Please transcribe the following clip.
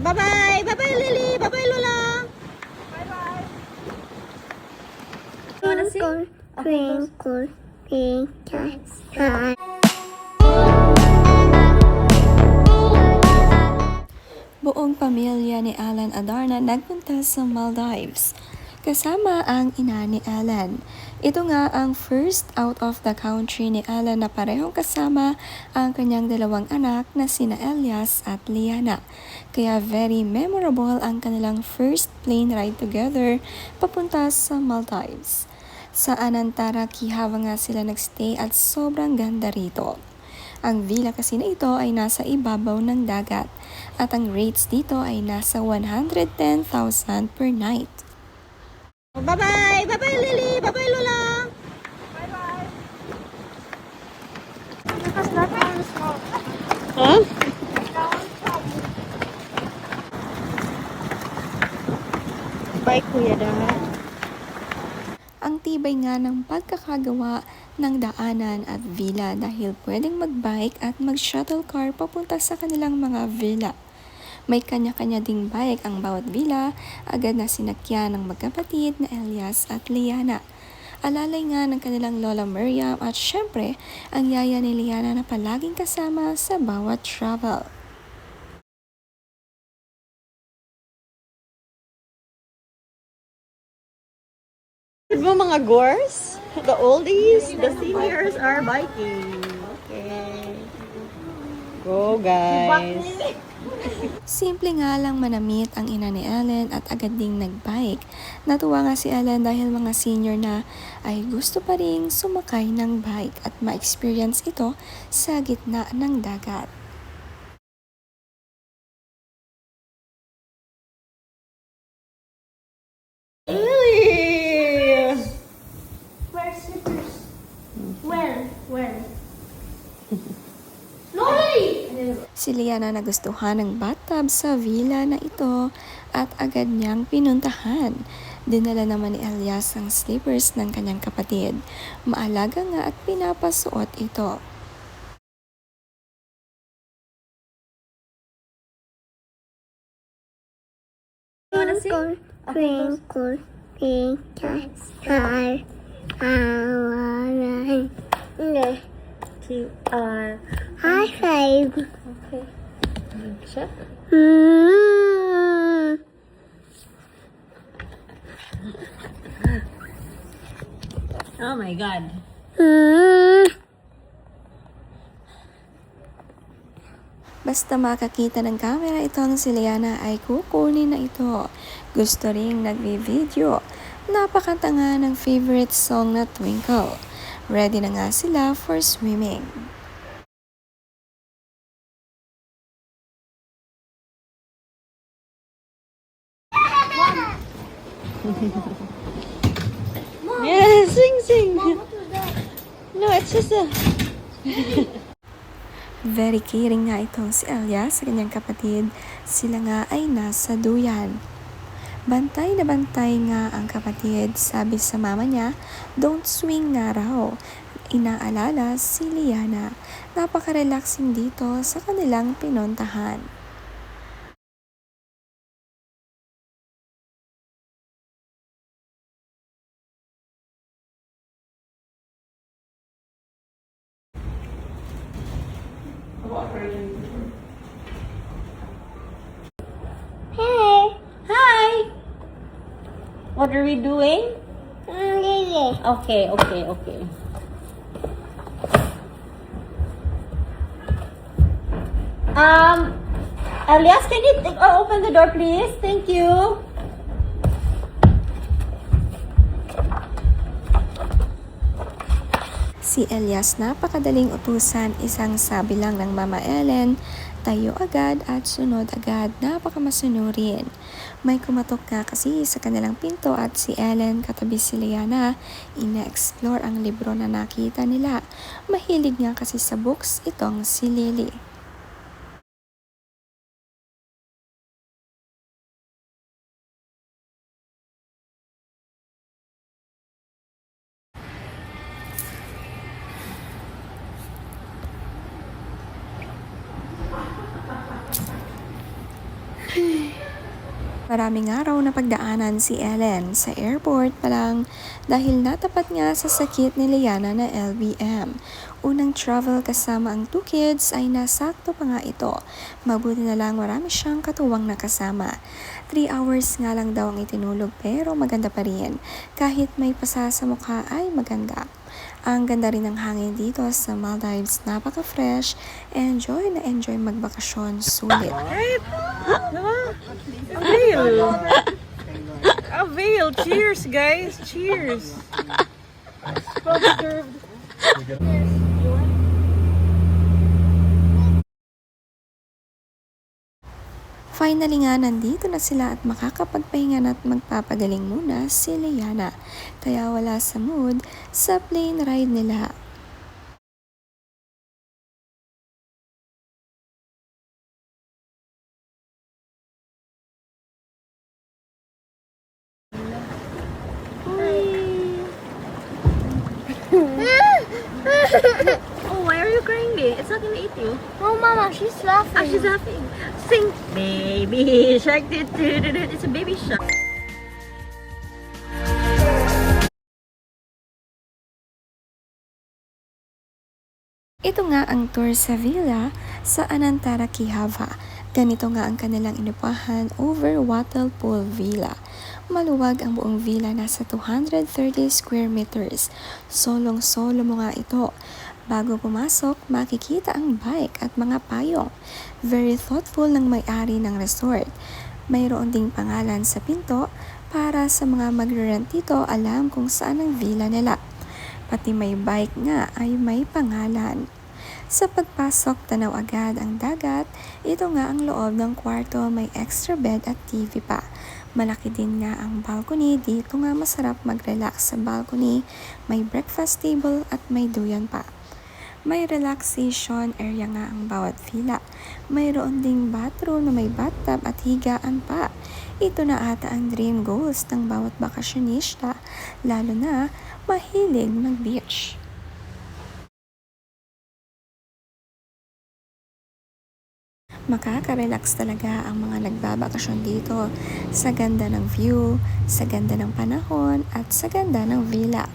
Bye-bye! Bye-bye, Lily! Bye-bye, Lola! Bye-bye. You wanna sing? Twinkle, twinkle, star. Buong pamilya ni Alan Adarna nagpunta sa Maldives, kasama ang ina ni Alan. Ito nga ang first out of the country ni Alan na parehong kasama ang kanyang dalawang anak na sina Elias at Liana. Kaya very memorable ang kanilang first plane ride together papunta sa Maldives. Sa Anantara, Kihawa nga sila nagstay at sobrang ganda rito. Ang villa kasi na ito ay nasa ibabaw ng dagat at ang rates dito ay nasa 110,000 per night. Bye-bye! Bye-bye, Lily! Bye-bye, Lola! Bye-bye. Huh? Bye, Kuya Dad. Ang tibay nga ng pagkakagawa ng daanan at villa dahil pwedeng magbike at mag-shuttle car papunta sa kanilang mga villa. May kanya-kanya ding bike ang bawat villa, agad na sinakyan ng magkapatid na Elias at Liana. Alalay nga ng kanilang lola Miriam at syempre ang yaya ni Liana na palaging kasama sa bawat travel. Mo mga gores, the oldies, the seniors are biking. Okay. Go, guys. Simple nga lang manamit ang ina ni Ellen at agad ding nagbike. Natuwa nga si Ellen dahil mga senior na ay gusto pa ring sumakay ng bike at ma-experience ito sa gitna ng dagat. Really? Where's slippers? Where? Lori! Si Liana nagustuhan ng bathtub sa villa na ito at agad niyang pinuntahan. Dinala naman ni Elias ang slippers ng kanyang kapatid. Maalaga nga at pinapasuot ito. You wanna sing? Twinkle, twinkle, star. How I High five. Okay. Siya? Mm. Oh my God. Mm. Basta makakita ng camera itong si Liana ay kukunin na ito. Gusto ring nagvi-video. Napakatanga ng favorite song na Twinkle. Ready na nga sila for swimming. Yeah, sing. No, it's just a... Very caring nga itong si Elias sa kanyang kapatid. Sila nga ay nasa duyan. Bantay na bantay nga ang kapatid. Sabi sa mama niya, don't swing nga raw. Inaalala si Liana. Napaka-relaxing dito sa kanilang pinuntahan. Hey, Hi! What are we doing? Lily. Okay. Elias, can you open the door, please? Thank you. Si Elias napakadaling utusan, isang sabi lang ng Mama Ellen, tayo agad at sunod agad, napakamasunurin. May kumatok nga kasi sa kanilang pinto at si Ellen katabi si Liana, ina-explore ang libro na nakita nila. Mahilig nga kasi sa books itong si Lily. Maraming araw na pagdaanan si Ellen sa airport pa lang dahil natapat nga sa sakit ni Liana na LBM. Unang travel kasama ang 2 kids ay nasakto pa nga ito. Mabuti na lang marami siyang katuwang na kasama. 3 hours nga lang daw ang itinulog pero maganda pa rin. Kahit may pasa sa mukha ay maganda. Ang ganda rin ng hangin dito sa Maldives, napaka-fresh. Enjoy na enjoy magbakasyon, sulit. Avail! Cheers, guys! Cheers! Well deserved. Finally nga, nandito na sila at makakapagpahinga na at magpapagaling muna si Liana. Kaya wala sa mood sa plane ride nila. Oh, why are you crying, babe? It's not gonna eat you. Oh, Mama, she's laughing. Ah, she's laughing. Sing, baby shark. It's a baby shark. Ito nga ang tour sa villa sa Anantara Kihava. Ganito nga ang kanilang inupahan over Wattle Pool Villa. Maluwag ang buong villa, nasa 230 square meters. Solong-solo mo nga ito. Bago pumasok, makikita ang bike at mga payong. Very thoughtful ng may-ari ng resort. Mayroon ding pangalan sa pinto para sa mga magre-rent dito alam kung saan ang villa nila. Pati may bike nga ay may pangalan. Sa pagpasok, tanaw agad ang dagat. Ito nga ang loob ng kwarto, may extra bed at TV pa. Malaki din nga ang balcony. Dito nga masarap mag-relax sa balcony. May breakfast table at may duyan pa. May relaxation area nga ang bawat villa. Mayroon ding bathroom na may bathtub at higaan pa. Ito na ata ang dream goals ng bawat bakasyonista, lalo na mahilig mag-beach. Makaka-relax talaga ang mga nagbabakasyon dito sa ganda ng view, sa ganda ng panahon at sa ganda ng villa.